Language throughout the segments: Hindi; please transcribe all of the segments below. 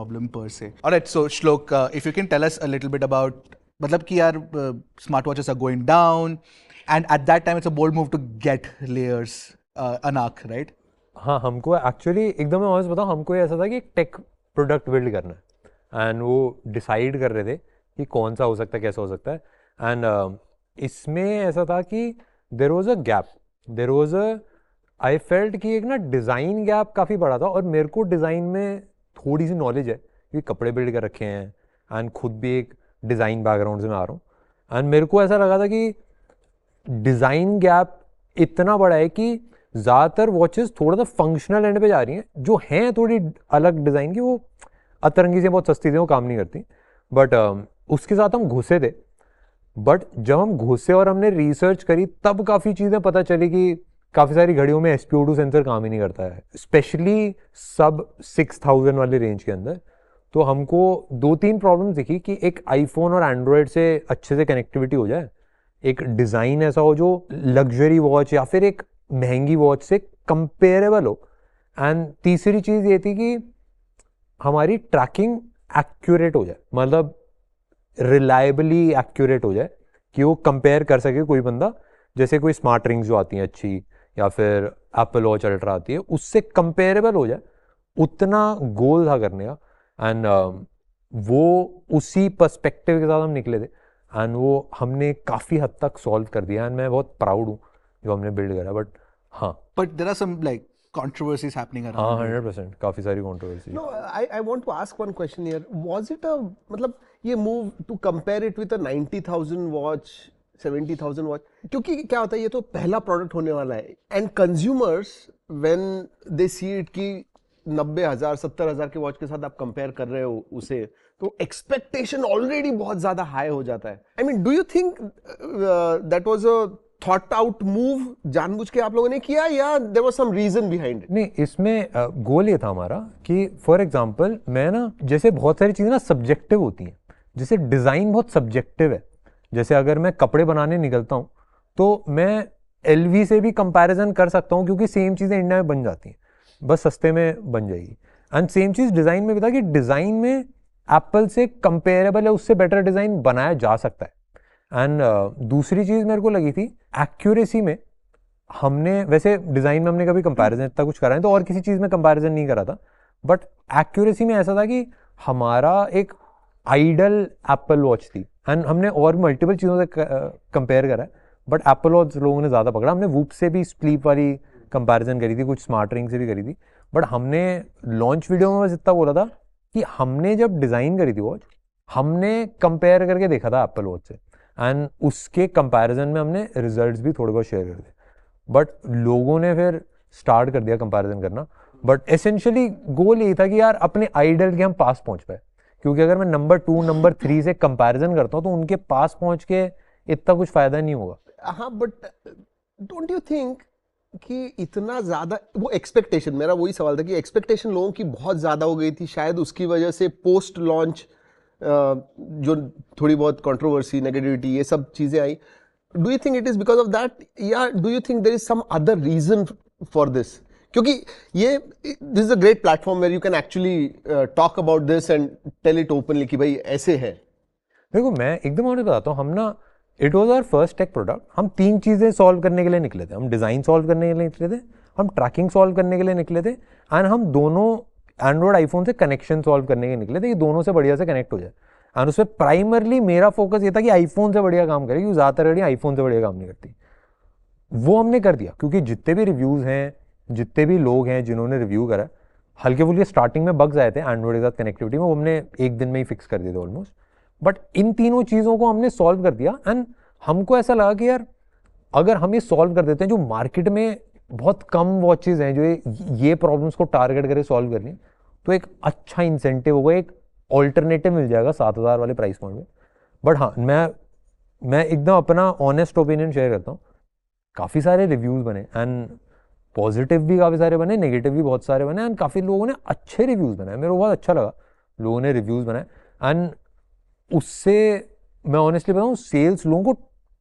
problem per se. All right, so Shlok, if you can tell us a little bit about, मतलब कि यार smartwatches are going down, and at that time it's a bold move to get layers, Anak, right? हाँ, हमको एक्चुअली एकदम मैं ऑनेस्ट बताऊँ, हमको ये ऐसा था कि एक टेक प्रोडक्ट बिल्ड करना है एंड वो डिसाइड कर रहे थे कि कौन सा हो सकता है, कैसा हो सकता है एंड इसमें ऐसा था कि there was a gap, there was a I felt कि एक ना डिज़ाइन गैप काफ़ी बड़ा था और मेरे को डिज़ाइन में थोड़ी सी नॉलेज है क्योंकि कपड़े बिल्ड कर रखे हैं एंड खुद भी एक डिज़ाइन बैकग्राउंड से मैं आ रहा हूँ एंड मेरे को ऐसा लगा था कि डिज़ाइन गैप इतना बड़ा है कि ज़्यादातर वॉचेस थोड़ा सा फंक्शनल एंड पे जा रही हैं, जो हैं थोड़ी अलग डिज़ाइन की, वो अतरंगी से बहुत सस्ती थी, वो काम नहीं करती, बट उसके साथ हम घुसे थे। बट जब हम घुसे और हमने रिसर्च करी तब काफ़ी चीज़ें पता चली कि काफ़ी सारी घड़ियों में SpO2 सेंसर काम ही नहीं करता है, स्पेशली सब 6000 वाले रेंज के अंदर। तो हमको 2-3 प्रॉब्लम दिखी कि एक आईफोन और एंड्रॉयड से अच्छे से कनेक्टिविटी हो जाए, एक डिज़ाइन ऐसा हो जो लग्जरी वॉच या फिर एक महंगी वॉच से कंपेरेबल हो, एंड तीसरी चीज़ ये थी कि हमारी ट्रैकिंग एक्यूरेट हो जाए, मतलब रिलायबली एक्यूरेट हो जाए कि वो कंपेयर कर सके कोई बंदा, जैसे कोई स्मार्ट रिंग्स जो आती हैं अच्छी या फिर एप्पल वॉच अल्ट्रा आती है, उससे कंपेरेबल हो जाए, उतना गोल था करने का। एंड वो उसी पर्सपेक्टिव के साथ हम निकले थे एंड वो हमने काफ़ी हद तक सॉल्व कर दिया एंड मैं बहुत प्राउड हूँ जो हमने बिल्ड करा। बट हाँ, But there are some like controversies happening हाँ around it. 100% काफ़ी सारी controversy. No, I want to ask one question here. Was it a मतलब ये move to compare it with a 90,000 watch, 70,000 watch, क्योंकि क्या होता है, ये तो पहला प्रोडक्ट होने वाला है and consumers when they see it कि 90,000 70,000 के वॉच के साथ आप कंपेयर कर रहे हो उसे, तो एक्सपेक्टेशन ऑलरेडी बहुत ज्यादा हाई हो जाता है। I mean, do you think that was a thought out move, जानबूझ के आप लोगों ने किया या there was some reason behind it? नहीं, इसमें गोल ये था हमारा कि फॉर एग्जांपल मैं ना, जैसे बहुत सारी चीज़ें ना सब्जेक्टिव होती हैं, जैसे डिज़ाइन बहुत सब्जेक्टिव है। जैसे अगर मैं कपड़े बनाने निकलता हूँ तो मैं LV से भी कंपैरिजन कर सकता हूँ क्योंकि सेम चीज़ें इंडिया में बन जाती हैं, बस सस्ते में बन जाएगी। एंड सेम चीज़ डिज़ाइन में भी था कि डिज़ाइन में एप्पल से कंपेरेबल है, उससे बेटर डिज़ाइन बनाया जा सकता है। एंड दूसरी चीज़ मेरे को लगी थी एक्यूरेसी में, हमने वैसे डिज़ाइन में हमने कभी कंपैरिजन इतना कुछ करा है तो और किसी चीज़ में कंपैरिजन नहीं करा था, बट एक्यूरेसी में ऐसा था कि हमारा एक आइडल एप्पल वॉच थी एंड हमने और मल्टीपल चीज़ों से कंपेयर करा है, बट एप्पल वॉच लोगों ने ज़्यादा पकड़ा। हमने वूप से भी स्लीप वाली कंपैरिजन करी थी, कुछ स्मार्ट रिंग से भी करी थी, बट हमने लॉन्च वीडियो में बस इतना बोला था कि हमने जब डिज़ाइन करी थी वॉच, हमने कंपेयर करके देखा था एप्पल वॉच से एंड उसके कंपैरिजन में हमने रिजल्ट्स भी थोड़े बहुत शेयर कर दिए, बट लोगों ने फिर स्टार्ट कर दिया कंपैरिजन करना। बट एसेंशियली गोल यही था कि यार अपने आइडल के हम पास पहुंच पाए, क्योंकि अगर मैं नंबर 2 नंबर 3 से कंपैरिजन करता हूँ तो उनके पास पहुंच के इतना कुछ फायदा नहीं होगा। हाँ, बट डोंट यू थिंक कि इतना ज्यादा वो एक्सपेक्टेशन, मेरा वही सवाल था कि एक्सपेक्टेशन लोगों की बहुत ज्यादा हो गई थी, शायद उसकी वजह से पोस्ट लॉन्च जो थोड़ी बहुत कंट्रोवर्सी, नेगेटिविटी, ये सब चीजें आई। Do you think it is because of that, या do you think there is some other reason for this? क्योंकि ये this is a great platform where you can actually talk about this and tell it openly कि भाई ऐसे है। देखो, मैं एकदम ऑनेस्ट बताता हूँ, हम ना, it was our first tech product. हम 3 चीज़ें सॉल्व करने के लिए निकले थे। हम डिज़ाइन सॉल्व करने के लिए निकले थे, हम ट्रैकिंग सॉल्व करने के लिए निकले थे, एंड हम दोनों एंड्रॉयड आईफोन से कनेक्शन सॉल्व करने के निकले थे कि दोनों से बढ़िया से कनेक्ट हो जाए। एंड उसमें प्राइमरली मेरा फोकस ये था कि आईफोन से बढ़िया काम करे, क्योंकि ज़्यादातर घड़ी आईफोन से बढ़िया काम नहीं करती। वो हमने कर दिया, क्योंकि जितने भी रिव्यूज़ हैं, जितने भी लोग हैं जिन्होंने रिव्यू करा, हल्के फुल्के स्टार्टिंग में बग्स आए थे एंड्रॉयड के साथ कनेक्टिविटी में, वो हमने एक दिन में ही फिक्स कर दिए थे ऑलमोस्ट। बट इन तीनों चीज़ों को हमने सॉल्व कर दिया एंड हमको ऐसा लगा कि यार अगर हम ये सॉल्व कर देते हैं, जो मार्केट में बहुत कम वॉचेज़ हैं जो ये प्रॉब्लम्स को टारगेट करके सॉल्व कर लें, तो एक अच्छा इंसेंटिव होगा, एक ऑल्टरनेटिव मिल जाएगा 7,000 वाले प्राइस पॉइंट में। बट हाँ, मैं एकदम अपना ऑनेस्ट ओपिनियन शेयर करता हूँ। काफ़ी सारे रिव्यूज़ बने एंड पॉजिटिव भी काफ़ी सारे बने, नेगेटिव भी बहुत सारे बने, एंड काफ़ी लोगों ने अच्छे रिव्यूज़ बनाए। मेरे को बहुत अच्छा लगा लोगों ने रिव्यूज़ बनाए, एंड उससे मैं ऑनेस्टली बताऊँ, सेल्स लोगों को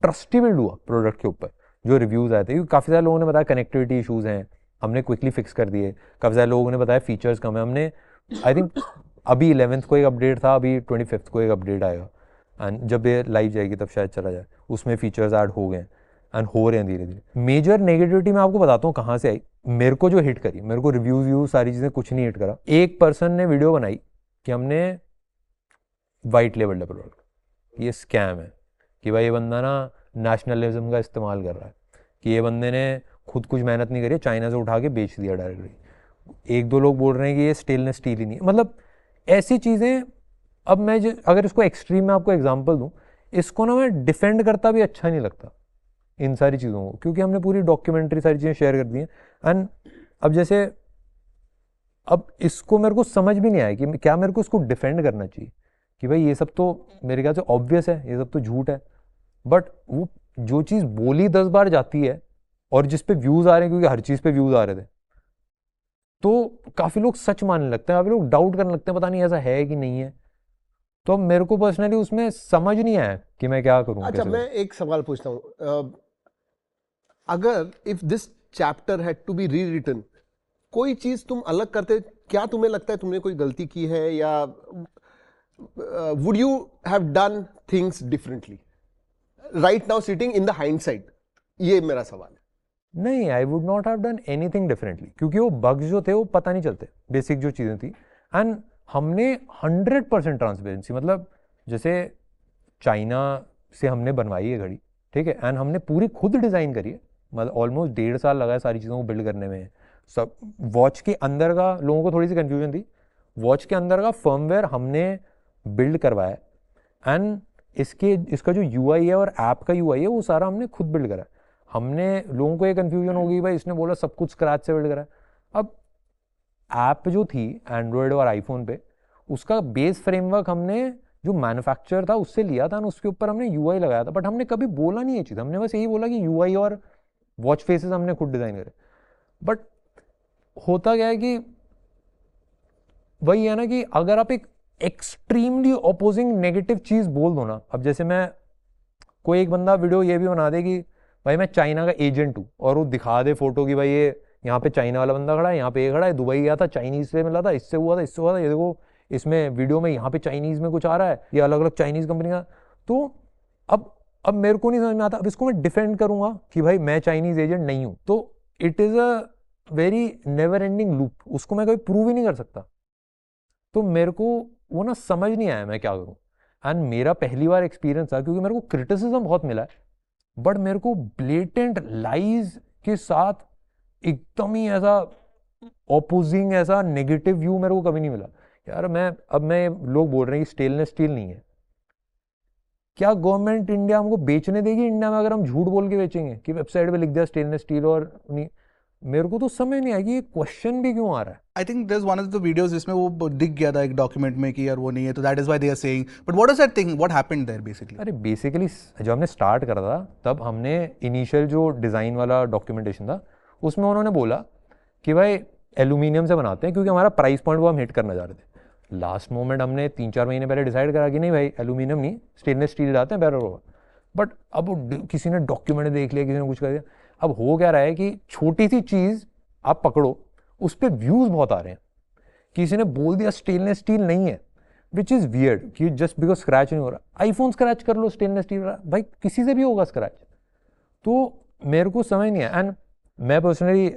ट्रस्ट ही बिल्ड हुआ प्रोडक्ट के ऊपर जो रिव्यूज़ आए थे। क्योंकि काफ़ी सारे लोगों ने बताया कनेक्टिविटी इशूज़ हैं, हमने क्विकली फिक्स कर दिए। काफ़ी सारे लोगों ने बताया फीचर्स कम है, हमने आई थिंक अभी 11th को एक अपडेट था, अभी 25th को एक अपडेट आएगा, एंड जब ये लाइव जाएगी तब शायद चला जाए, उसमें फीचर्स ऐड हो गए एंड हो रहे हैं धीरे धीरे। मेजर नेगेटिविटी मैं आपको बताता हूँ कहाँ से आई, मेरे को जो हिट करी, मेरे को रिव्यू सारी चीज़ें कुछ नहीं हिट करा। एक पर्सन ने वीडियो बनाई कि हमने वाइट लेवल डेवलपर, ये स्कैम है, कि भाई ये बंदा ना नेशनलिज्म का इस्तेमाल कर रहा है, कि ये बंदे ने खुद कुछ मेहनत नहीं करी, चाइना से उठा के बेच दिया डायरेक्टली। एक दो लोग बोल रहे हैं कि ये स्टेनलेस स्टील ही नहीं है, मतलब ऐसी चीज़ें। अब मैं अगर इसको एक्सट्रीम में आपको एग्जांपल दूं, इसको ना मैं डिफेंड करता भी अच्छा नहीं लगता इन सारी चीज़ों को, क्योंकि हमने पूरी डॉक्यूमेंट्री सारी चीज़ें शेयर कर दी हैं। एंड अब जैसे अब इसको मेरे को समझ भी नहीं आया कि क्या मेरे को इसको डिफेंड करना चाहिए, कि भाई ये सब तो मेरे ख्याल से ऑब्वियस है, ये सब तो झूठ है। बट वो जो चीज़ बोली 10 बार जाती है और जिस पे व्यूज़ आ रहे हैं, क्योंकि हर चीज़ पे व्यूज़ आ रहे थे, तो काफ़ी लोग सच मानने लगते हैं, काफ़ी लोग डाउट करने लगते हैं, पता नहीं ऐसा है कि नहीं है। तो अब मेरे को पर्सनली उसमें समझ नहीं आया कि मैं क्या करूं। अच्छा, मैं एक सवाल पूछता हूँ, अगर if this chapter had to be rewritten, कोई चीज तुम अलग करते, क्या तुम्हें लगता है तुमने कोई गलती की है, या would you have done things differently right now sitting in the hindsight? ये मेरा सवाल है। नहीं, I would not have done anything differently, क्योंकि वो बग्स जो थे वो पता नहीं चलते, बेसिक जो चीज़ें थी। एंड हमने 100% ट्रांसपेरेंसी, मतलब जैसे चाइना से हमने बनवाई है घड़ी, ठीक है, एंड हमने पूरी खुद डिज़ाइन करी है, मतलब ऑलमोस्ट 1.5 साल लगा है सारी चीज़ों को बिल्ड करने में। सब वॉच के अंदर का, लोगों को थोड़ी सी कन्फ्यूजन थी, वॉच के अंदर का फर्मवेयर हमने बिल्ड करवाया है, एंड इसका जो UI है और ऐप का UI है वो सारा हमने खुद बिल्ड करा है। हमने, लोगों को ये कन्फ्यूजन होगी भाई इसने बोला सब कुछ स्क्रैच से बिल्ड करा है। अब ऐप जो थी एंड्रॉयड और आईफोन पे, उसका बेस फ्रेमवर्क हमने जो मैन्युफैक्चर था उससे लिया था, उसके ऊपर हमने UI लगाया था। बट हमने कभी बोला नहीं ये चीज़, हमने बस यही बोला कि UI और वॉच फेसेस हमने खुद डिज़ाइन करे। बट होता क्या है कि वही है ना, कि अगर आप एक एक्सट्रीमली अपोजिंग नेगेटिव चीज़ बोल दो ना, अब जैसे मैं, कोई एक बंदा वीडियो ये भी बना दे कि भाई मैं चाइना का एजेंट हूँ, और वो दिखा दे फोटो कि भाई ये यहाँ पे चाइना वाला बंदा खड़ा है, यहाँ पे ये खड़ा है, दुबई गया था, चाइनीज से मिला था, इससे हुआ था, इससे हुआ था, ये देखो इसमें वीडियो में यहाँ पे चाइनीज में कुछ आ रहा है, ये अलग अलग चाइनीज कंपनी का। तो अब मेरे को नहीं समझ में आता, अब इसको मैं डिफेंड करूंगा कि भाई मैं चाइनीज एजेंट नहीं हूँ, तो it is a very never ending loop, उसको मैं कभी प्रूव ही नहीं कर सकता। तो मेरे को वो ना समझ नहीं आया मैं क्या करूँ। एंड मेरा पहली बार एक्सपीरियंस था, क्योंकि मेरे को क्रिटिसिज्म बहुत मिला है, बट मेरे को ब्लेटेंट लाइज के साथ एकदम ही ऐसा ऑपोजिंग, ऐसा नेगेटिव व्यू मेरे को कभी नहीं मिला। यार मैं लोग बोल रहे हैं कि स्टेनलेस स्टील नहीं है, क्या गवर्नमेंट इंडिया हमको बेचने देगी इंडिया में अगर हम झूठ बोल के बेचेंगे कि वेबसाइट पे लिख दिया स्टेनलेस स्टील और नहीं? मेरे को तो समझ नहीं आया कि ये क्वेश्चन भी क्यों आ रहा है। I think there is one of the videos जिसमें वो दिख गया था एक डॉक्यूमेंट में कि यार वो नहीं है, तो that is why they are saying. But what is that thing, what happened there basically? अरे बेसिकली जब हमने स्टार्ट करा था तब हमने इनिशियल जो डिज़ाइन वाला डॉक्यूमेंटेशन था उसमें उन्होंने बोला कि भाई एल्यूमिनियम से बनाते हैं, क्योंकि हमारा प्राइस पॉइंट वो हम हिट करना चाह रहे थे। लास्ट मोमेंट हमने 3-4 महीने पहले डिसाइड करा कि नहीं भाई एल्यूमिनियम नहीं, स्टेनलेस स्टील लाते हैं, बेटर होगा। बट अब किसी ने डॉक्यूमेंट देख लिया, किसी ने कुछ कर दिया। अब हो क्या रहा है कि छोटी सी चीज़ आप पकड़ो, उस पर व्यूज़ बहुत आ रहे हैं। किसी ने बोल दिया स्टेनलेस स्टील नहीं है, विच इज़ वियर्ड, कि जस्ट बिकॉज स्क्रैच नहीं हो रहा, आईफोन स्क्रैच कर लो स्टेनलेस स्टील, भाई किसी से भी होगा स्क्रैच। तो मेरे को समझ नहीं है। एंड मैं पर्सनली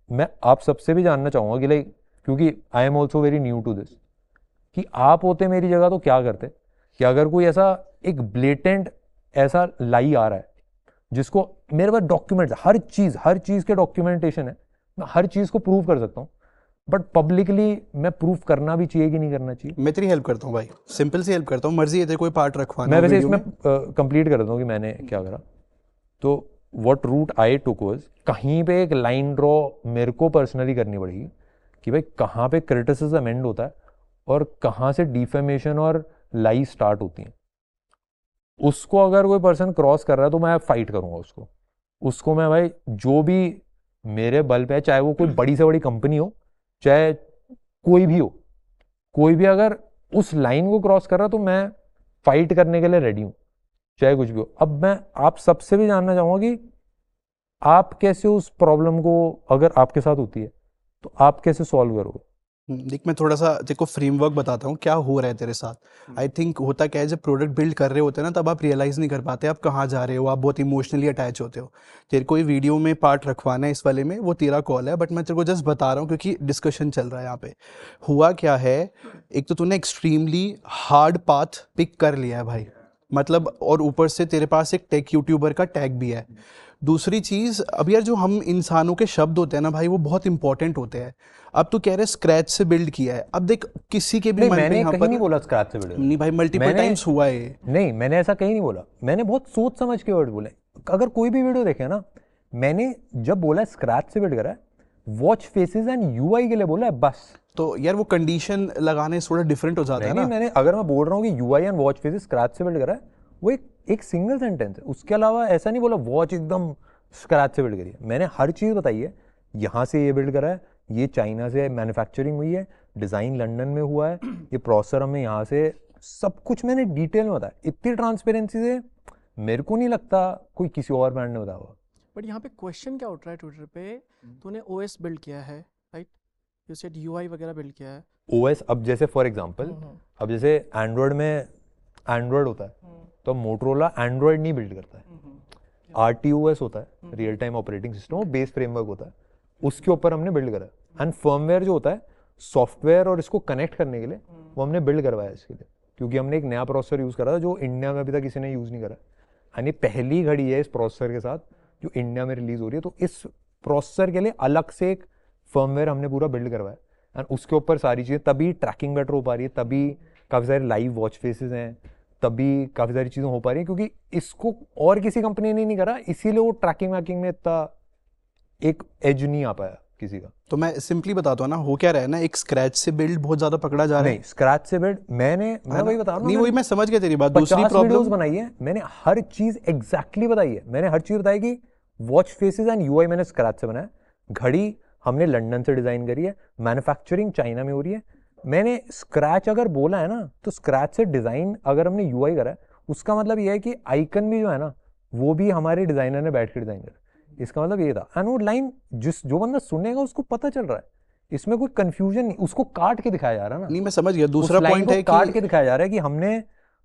मैं आप सबसे भी जानना चाहूँगा कि लाइक, क्योंकि I am also very new to this, कि आप होते मेरी जगह तो क्या करते, कि अगर कोई ऐसा एक ब्लेटेंट ऐसा लाई आ रहा है जिसको मेरे पास डॉक्यूमेंट, हर चीज़ के डॉक्यूमेंटेशन है, मैं हर चीज़ को प्रूव कर सकता हूँ, बट पब्लिकली मैं प्रूव करना भी चाहिए कि नहीं करना चाहिए? मैं तेरी हेल्प करता हूँ भाई, सिंपल सी हेल्प करता हूँ, मर्जी है तेरे कोई पार्ट रखवाना मैं वैसे वीडियो इसमें में। कंप्लीट कर देता हूँ कि मैंने क्या करा। तो what route I took was, कहीं पे एक लाइन ड्रॉ मेरे को पर्सनली करनी पड़ेगी कि भाई कहाँ पे क्रिटिसिज्म एंड होता है और कहाँ से डिफेमेशन और लाई स्टार्ट होती हैं। उसको अगर कोई पर्सन क्रॉस कर रहा है तो मैं फाइट करूँगा उसको मैं भाई जो भी मेरे बल पे है, चाहे वो कोई बड़ी से बड़ी कंपनी हो, चाहे कोई भी हो, कोई भी अगर उस लाइन को क्रॉस कर रहा है तो मैं फाइट करने के लिए रेडी हूँ, चाहे कुछ भी हो। अब मैं आप सबसे भी जानना चाहूँगा कि आप कैसे उस प्रॉब्लम को, अगर आपके साथ होती है तो आप कैसे सॉल्व करोगे? देख मैं थोड़ा सा देखो फ्रेमवर्क बताता हूँ क्या हो रहा है तेरे साथ। आई थिंक होता क्या है, जब प्रोडक्ट बिल्ड कर रहे होते हैं ना तब आप रियलाइज़ नहीं कर पाते आप कहाँ जा रहे हो, आप बहुत इमोशनली अटैच होते हो। तेरे को वीडियो में पार्ट रखवाना है इस वाले में, वो तेरा कॉल है, बट मैं तेरे को जस्ट बता रहा हूँ क्योंकि डिस्कशन चल रहा है यहाँ पे। हुआ क्या है, एक तो तूने एक्सट्रीमली हार्ड पाथ पिक कर लिया है भाई, मतलब, और ऊपर से तेरे पास एक टेक यूट्यूबर का टैग भी है। दूसरी चीज़, अब यार जो हम इंसानों के शब्द होते हैं ना भाई वो बहुत इंपॉर्टेंट होते हैं। अब तू कह रहे स्क्रैच से बिल्ड किया है, अब देख किसी के भी नहीं, मन पे मैंने यहाँ कहीं पर नहीं बोला स्क्रैच से बिल्ड। नहीं भाई, मल्टीपल मैंने- टाइम्स हुआ है ये। नहीं, मैंने ऐसा कहीं नहीं बोला, मैंने बहुत सोच समझ के वर्ड बोले। अगर कोई भी वीडियो देखे ना, मैंने जब बोला स्क्रैच से बिल्ड करा है, वॉच फेसेस एंड यूआई के लिए बोला है बस। तो यार वो कंडीशन लगाने से थोड़ा डिफरेंट हो जाता है नहीं, ना। मैंने अगर मैं बोल रहा हूँ कि UI and watch faces scratch से बिल्ड करा है, वो एक सिंगल सेंटेंस है, उसके अलावा ऐसा नहीं बोला वॉच एकदम स्क्रैच से बिल्ड करी है। मैंने हर चीज़ बताई है, यहाँ से ये बिल्ड करा है, ये चाइना से मैन्युफैक्चरिंग हुई है, डिज़ाइन लंदन में हुआ है, ये प्रोसेसर हमें यहाँ से, सब कुछ मैंने डिटेल में बताया। इतनी ट्रांसपेरेंसी से मेरे को नहीं लगता कोई किसी और ब्रांड ने बताया होगा। बट यहाँ पे क्वेश्चन क्या उठ रहा है ट्विटर पे, तूने ओएस बिल्ड किया है, राइट, यू सेड यूआई वगैरह बिल्ड किया है। ओएस, अब जैसे फॉर एग्जांपल, अब जैसे एंड्रॉयड में एंड्रॉयड होता है, तो मोटरोला एंड्रॉयड नहीं बिल्ड करता है, RTOS होता है, रियल टाइम ऑपरेटिंग सिस्टम, वो बेस फ्रेमवर्क होता है, उसके ऊपर हमने बिल्ड करा है। एंड फर्मवेयर जो होता है, सॉफ्टवेयर और इसको कनेक्ट करने के लिए, वो हमने बिल्ड करवाया इसके लिए, क्योंकि हमने एक नया प्रोसेसर यूज़ करा था जो इंडिया में अभी तक किसी ने यूज़ नहीं करा। यानी पहली घड़ी है इस प्रोसेसर के साथ जो इंडिया में रिलीज हो रही है, तो इस प्रोसेसर के लिए अलग से एक फर्मवेयर हमने पूरा बिल्ड करवाया, एंड उसके ऊपर सारी चीज़ें, तभी ट्रैकिंग बेटर हो पा रही है, तभी काफ़ी सारे लाइव वॉच फेसेस हैं, तभी काफ़ी सारी चीज़ें हो पा रही हैं, क्योंकि इसको और किसी कंपनी ने नहीं करा, इसीलिए वो ट्रैकिंग वैकिंग में इतना एक एज नहीं आ पाया किसी का। तो मैं सिंपली बताता हूँ ना, हो क्या रहा है ना, एक स्क्रैच से बिल्ड बहुत ज्यादा पकड़ा जा रहा है। नहीं, स्क्रैच से बिल्ड मैं वही बता रहा हूँ, नहीं वही मैं समझ गया तेरी बात। दूसरी प्रॉब्लम बनाई है मैंने, हर चीज एग्जैक्टली बताई है, मैंने हर चीज बताई कि वॉच फेसेस एंड यूआई मैंने स्क्रैच से बनाया, घड़ी हमने लंदन से डिजाइन करी है, मैन्युफैक्चरिंग चाइना में हो रही है। मैंने स्क्रैच अगर बोला है ना, तो स्क्रैच से डिजाइन अगर हमने यूआई करा है, उसका मतलब ये है कि आइकन भी जो है ना, वो भी हमारे डिजाइनर ने बैठ के डिजाइन करा। इसका मतलब ये था, एंड वो लाइन जो बंदा सुनेगा उसको पता चल रहा है, इसमें कोई कंफ्यूजन नहीं, उसको काट के दिखाया जा रहा है ना। नहीं मैं समझ गया। दूसरा पॉइंट है काट कि के दिखाया जा रहा है कि हमने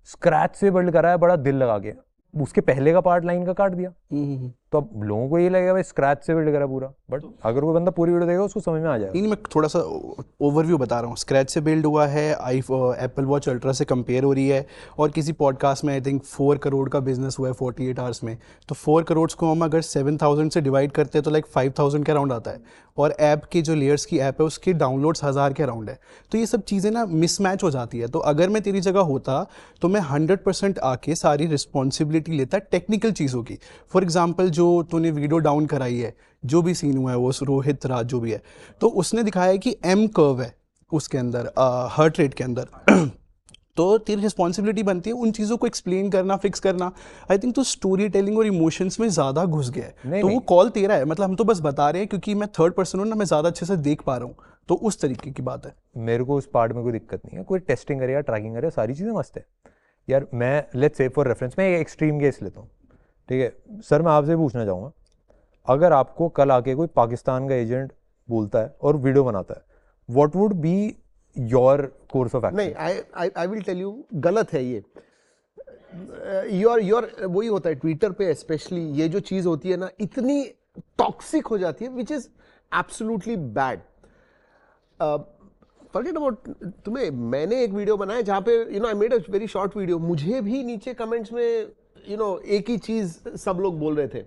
स्क्रैच से बिल्ड करा है बड़ा दिल लगा के, उसके पहले का पार्ट लाइन का काट दिया, तो अब लोगों को ये लगेगा भाई स्क्रैच से बिल्ड करा पूरा, बट अगर कोई बंदा पूरी वीडियो देखेगा उसको समझ में आ जाएगा। नहीं मैं थोड़ा सा ओवरव्यू बता रहा हूँ। स्क्रैच से बिल्ड हुआ है, एप्पल वॉच अल्ट्रा से कंपेयर हो रही है, और किसी पॉडकास्ट में आई थिंक 4 करोड़ का बिजनेस हुआ है 48 आवर्स में। तो 4 करोड़ को हम अगर 7000 से डिवाइड करते हैं तो लाइक 5000 के अराउंड आता है, और ऐप की जो लेयर्स की ऐप है उसके डाउनलोड्स 1000 के अराउंड है। तो ये सब चीज़ें ना मिसमैच हो जाती है। तो अगर मैं तेरी जगह होता तो मैं 100% आके सारी रिस्पॉन्सिबिलिटी लेता टेक्निकल चीज़ों की। फॉर एग्जाम्पल जो तूने वीडियो डाउन कराई है, जो भी सीन हुआ है वो रोहित राज जो भी है, तो उसने दिखाया है कि M कर्व है उसके अंदर, हार्ट रेट के अंदर। तो तेरी रिस्पॉन्सिबिलिटी बनती है उन चीज़ों को एक्सप्लेन करना, फिक्स करना। आई थिंक तो स्टोरी टेलिंग और इमोशंस में ज़्यादा घुस गया है। तो वो कॉल तेरा है, मतलब हम तो बस बता रहे हैं क्योंकि मैं थर्ड पर्सन हूँ ना, मैं ज़्यादा अच्छे से देख पा रहा हूँ, तो उस तरीके की बात है। मेरे को उस पार्ट में कोई दिक्कत नहीं है, कोई टेस्टिंग करे या ट्रैकिंग करे, सारी चीज़ें मस्त है यार। मैं लेट्स से फॉर रेफरेंस मैं एक एक्सट्रीम केस लेता हूँ, ठीक है सर, मैं आपसे पूछना चाहूँगा, अगर आपको कल आके कोई पाकिस्तान का एजेंट बोलता है और वीडियो बनाता है, what would be your course of action? नहीं, आई विल टेल यू, गलत है ये। योर वही होता है ट्विटर पे स्पेशली, ये जो चीज होती है ना इतनी टॉक्सिक हो जाती है, which is absolutely bad. Forget about तुम्हें, मैंने एक वीडियो बनाया जहाँ पे I made a very short video, मुझे भी नीचे कमेंट्स में एक ही चीज सब लोग बोल रहे थे।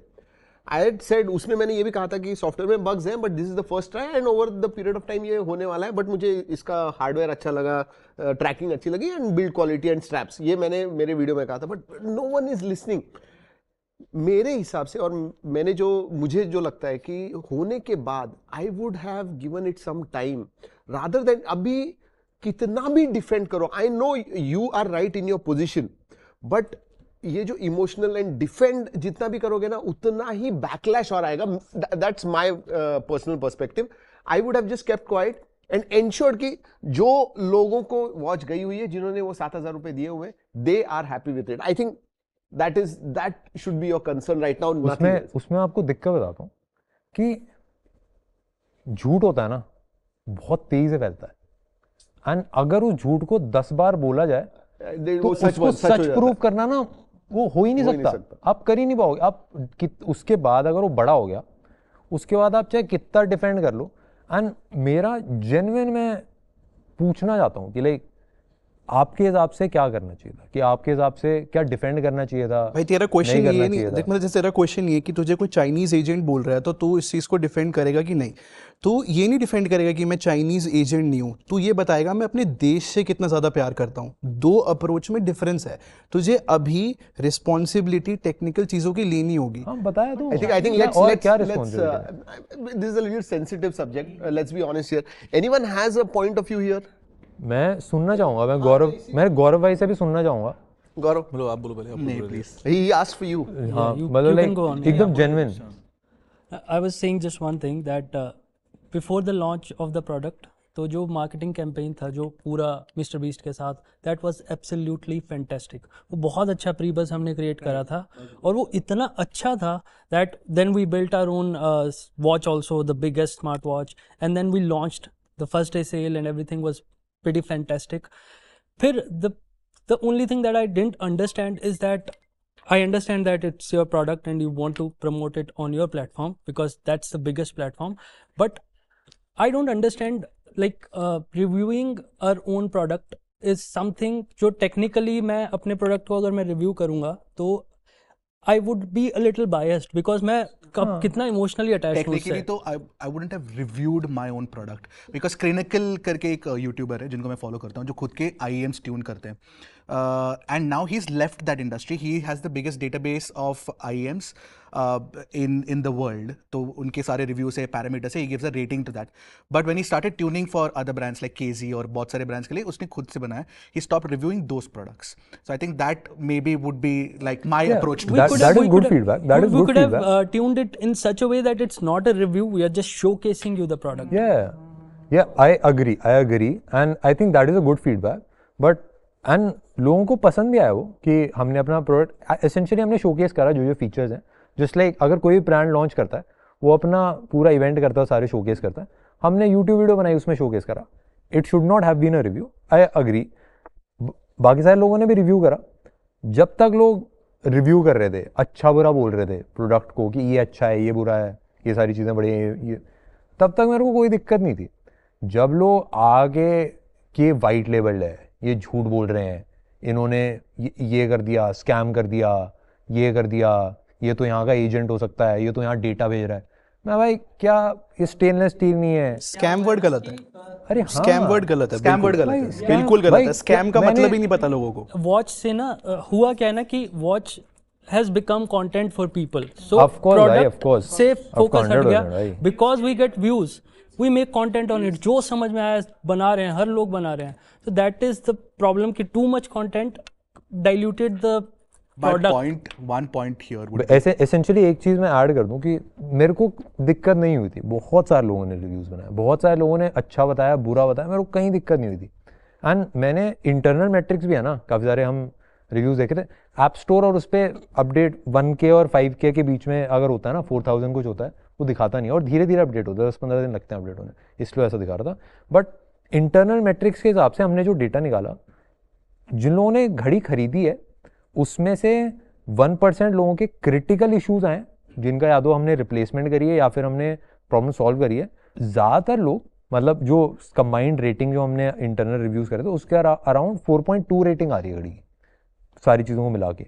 I had said, उसमें मैंने ये भी कहा था कि सॉफ्टवेयर में बग्स हैं, but this is the first try and over the period of time ये होने वाला है, बट मुझे इसका हार्डवेयर अच्छा लगा, ट्रैकिंग अच्छी लगी and build quality and straps, ये मैंने मेरे वीडियो में कहा था, but no one is listening मेरे हिसाब से। और मुझे जो लगता है कि होने के बाद I would have given it some time rather than अभी कितना भी डिफेंड करो। I know you are right in your position, but ये जो इमोशनल एंड डिफेंड जितना भी करोगे ना, उतना ही बैकलैश और आएगा। That's my personal perspective. I would have just kept quiet and ensured कि जो लोगों को वॉच गई हुई है, जिन्होंने वो 7000 रुपए दिए हुए, they are happy with it. I think that should be your concern right now. उसमें आपको दिक्कत बताता हूँ कि झूठ होता है ना, बहुत तेजी से फैलता है। एंड अगर उस झूठ को 10 बार बोला जाए तो वो उसको सच प्रूव करना ना वो हो ही नहीं सकता, आप कर ही नहीं पाओगे। आप उसके बाद अगर वो बड़ा हो गया उसके बाद आप चाहे कितना डिफेंड कर लो। एंड मेरा जेन्युइन मैं पूछना चाहता हूँ कि लाइक आपके हिसाब से क्या करना चाहिए था, कि आपके हिसाब से क्या डिफेंड करना चाहिए था? भाई तेरा क्वेश्चन नहीं ये करना नहीं, चाहिए था। देख मतलब जैसे तेरा क्वेश्चन ये है कि तुझे कोई चाइनीज एजेंट बोल रहा है तो तू इस चीज़ को डिफेंड करेगा कि नहीं? तू ये नहीं डिफेंड करेगा कि मैं चाइनीज एजेंट नहीं हूँ, तू ये बताएगा मैं अपने देश से कितना ज़्यादा प्यार करता हूँ। दो अप्रोच में डिफरेंस है। तुझे अभी रिस्पॉन्सिबिलिटी टेक्निकल चीज़ों की लेनी होगी। हाँ बताया तो। I think और क्या let's responsibility? this is a little sensitive subject. Let's be honest here. Anyone has a point of view here? मैं सुनना चाहूंगा, मैं गौरव भाई से भी सुनना चाहूंगा। Gaurav, बोलो, आप बोलो पहले। नहीं please he asked for you. हाँ you मतलब can go on. लाइक एकदम genuine. I was saying just one thing that before the launch of the product, तो जो मार्केटिंग कैंपेन था जो पूरा मिस्टर बीस्ट के साथ, दैट वाज एब्सोल्युटली फैंटास्टिक। वो बहुत अच्छा प्री बज़ हमने क्रिएट करा था और वो इतना अच्छा था that then we built our own watch also, the biggest smart watch, and then we launched the first day sale and everything was pretty fantastic. फिर the only thing that I didn't understand is that I understand that it's your product and you want to promote it on your platform because that's the biggest platform, but I don't understand like reviewing our own product is something जो technically मैं अपने product को अगर मैं review करूँगा तो I would be a little biased because मैं कितना emotionally attached हूँ उससे। टेक्निकली तो I wouldn't have reviewed my own product because Clinical करके एक यूट्यूबर है जिनको मैं फॉलो करता हूँ जो खुद के IEMs ट्यून करते हैं, and now he's left that industry. He has the biggest database of IEMs in the world. तो उनके सारे reviews है, parameters है, he gives a rating to that. But when he started tuning for other brands like KZ और बहुत सारे brands के लिए उसने खुद से बनाया, he stopped reviewing those products. So I think that maybe would be like my approach to that. That is good feedback. That is good feedback. We feedback. could have tuned it in such a way that it's not a review. We are just showcasing you the product. Yeah, I agree, and I think that is a good feedback. But and लोगों को पसंद भी आया वो कि हमने अपना प्रोडक्ट एसेंशियली हमने शोकेस करा जो जो फीचर्स हैं। जस्ट लाइक अगर कोई भी ब्रांड लॉन्च करता है वो अपना पूरा इवेंट करता है, सारे शोकेस करता है। हमने यूट्यूब वीडियो बनाई उसमें शोकेस करा। It should not have been a review, I agree. बाकी सारे लोगों ने भी रिव्यू करा। जब तक लोग रिव्यू कर रहे थे, अच्छा बुरा बोल रहे थे प्रोडक्ट को कि ये अच्छा है, ये बुरा है, ये सारी चीज़ें बढ़िया हैं, ये तब तक मेरे को कोई दिक्कत नहीं थी। जब लोग आगे के वाइट लेबल है, ये झूठ बोल रहे हैं, इन्होंने ये कर दिया, स्कैम कर दिया, ये कर दिया, ये तो यहाँ का एजेंट हो सकता है, ये तो यहाँ डेटा भेज रहा है, मैं भाई क्या ये स्टेनलेस स्टील नहीं है? स्कैम वर्ड गलत है। अरे हाँ, स्कैम वर्ड गलत है, Scam word बिल्कुल गलत है। बिल्कुल गलत भाई, है। स्कैम का मैंने- मतलब ही नहीं पता लोगों को। वॉच से ना हुआ क्या है ना कि watch has become content for people, so Of course, भाई, product of course. से Of focus course, हट 100% गया भाई। because we get views, we make content on it, जो समझ में आया बना रहे हैं, हर लोग बना रहे हैं। So that is the problem कि too much content diluted the But product. one point here would ऐसे एसेंशियली एक चीज़ मैं ऐड कर दूं कि मेरे को दिक्कत नहीं हुई थी। बहुत सारे लोगों ने रिव्यूज़ बनाए, बहुत सारे लोगों ने अच्छा बताया, बुरा बताया, मेरे को कहीं दिक्कत नहीं हुई थी। एंड मैंने इंटरनल मैट्रिक्स भी है ना, काफ़ी सारे हम रिव्यूज़ देखे थे ऐप स्टोर, और उस पर अपडेट 1K और 5K के बीच में अगर होता है ना, 4000 कुछ होता है, वो दिखाता नहीं है और धीरे धीरे अपडेट होता है, 10-15 दिन लगते हैं अपडेट होने, इसलिए ऐसा दिखा रहा था। बट इंटरनल मैट्रिक्स के हिसाब से हमने जो डेटा निकाला, जिन लोगों ने घड़ी खरीदी है उसमें से 1% लोगों के क्रिटिकल इश्यूज आए जिनका या तो हमने रिप्लेसमेंट करी है या फिर हमने प्रॉब्लम सॉल्व करी है। ज़्यादातर लोग मतलब जो कंबाइंड रेटिंग जो हमने इंटरनल रिव्यूज़ करे थे उसके अराउंड 4.2 रेटिंग आ रही है घड़ी की, सारी चीज़ों को मिला के,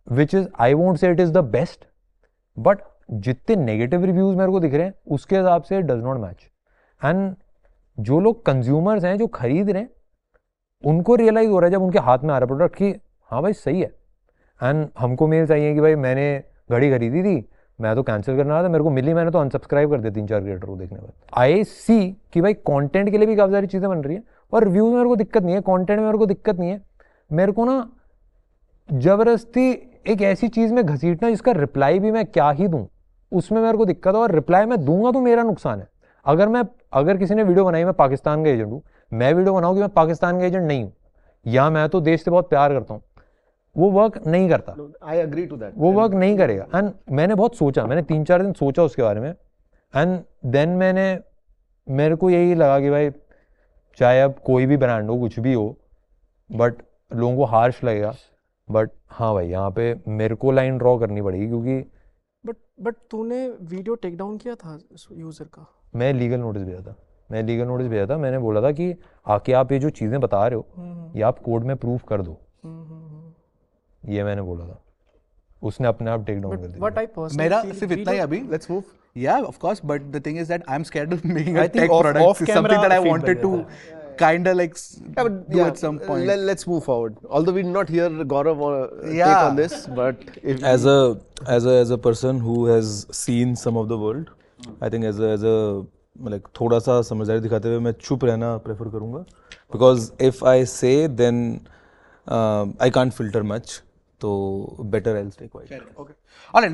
which is I won't say it is the best, but जितने नेगेटिव रिव्यूज़ मेरे को दिख रहे हैं उसके हिसाब से डज नॉट मैच। एंड जो लोग कंज्यूमर्स हैं जो खरीद रहे हैं उनको रियलाइज़ हो रहा है जब उनके हाथ में आ रहा है प्रोडक्ट कि हाँ भाई सही है। एंड हमको मेल चाहिए कि भाई मैंने घड़ी खरीदी थी, मैं तो कैंसिल करना था, मेरे को मिली, मैंने तो अनसब्सक्राइब कर दिया 3-4 क्रिएटर को देखने के बाद। आई सी कि भाई कंटेंट के लिए भी काफ़ी सारी चीज़ें बन रही है और रिव्यूज़ में मेरे को दिक्कत नहीं है, कंटेंट में मेरे को दिक्कत नहीं है। मेरे को ना ज़बरदस्ती एक ऐसी चीज़ में घसीटना जिसका रिप्लाई भी मैं क्या ही दूँ, उसमें मेरे को दिक्कत है। और रिप्लाई मैं दूंगा तो मेरा नुकसान है। अगर किसी ने वीडियो बनाई मैं पाकिस्तान का एजेंट हूँ, मैं वीडियो बनाऊँ कि मैं पाकिस्तान का एजेंट नहीं हूँ या मैं तो देश से बहुत प्यार करता हूँ, वो वर्क नहीं करता। I agree to that. वो वर्क नहीं करेगा। एंड मैंने बहुत सोचा, मैंने 3-4 दिन सोचा उसके बारे में, एंड देन मेरे को यही लगा कि भाई चाहे अब कोई भी ब्रांड हो, कुछ भी हो, बट लोगों को हार्श लगेगा, बट हाँ भाई यहाँ पे मेरे को लाइन ड्रॉ करनी पड़ेगी, क्योंकि बट तूने वीडियो टेक डाउन किया था यूजर का? मैं लीगल नोटिस भेजा था, मैंने बोला था कि आके आप ये जो चीज़ें बता रहे हो ये आप कोर्ट में प्रूफ कर दो, ये मैंने बोला था, उसने अपने आप टेक डाउन कर दिया। What I personally मेरा feel, सिर्फ इतना ही अभी. Let's move. Yeah, of course, but the thing is that I'm scared of making a I think tech off product. It's something camera that I feedback wanted to kind of like Yeah, but do yeah, at some point. let's move forward. Although we're not here, Gaurav, take Yeah. on this, but if as a person who has seen some of the world, I think as a like थोड़ा सा समझदारी दिखाते हुए मैं चुप रहना प्रेफर करूँगा, because if I say then I can't filter much, तो better I'll stay quiet. Okay. All right.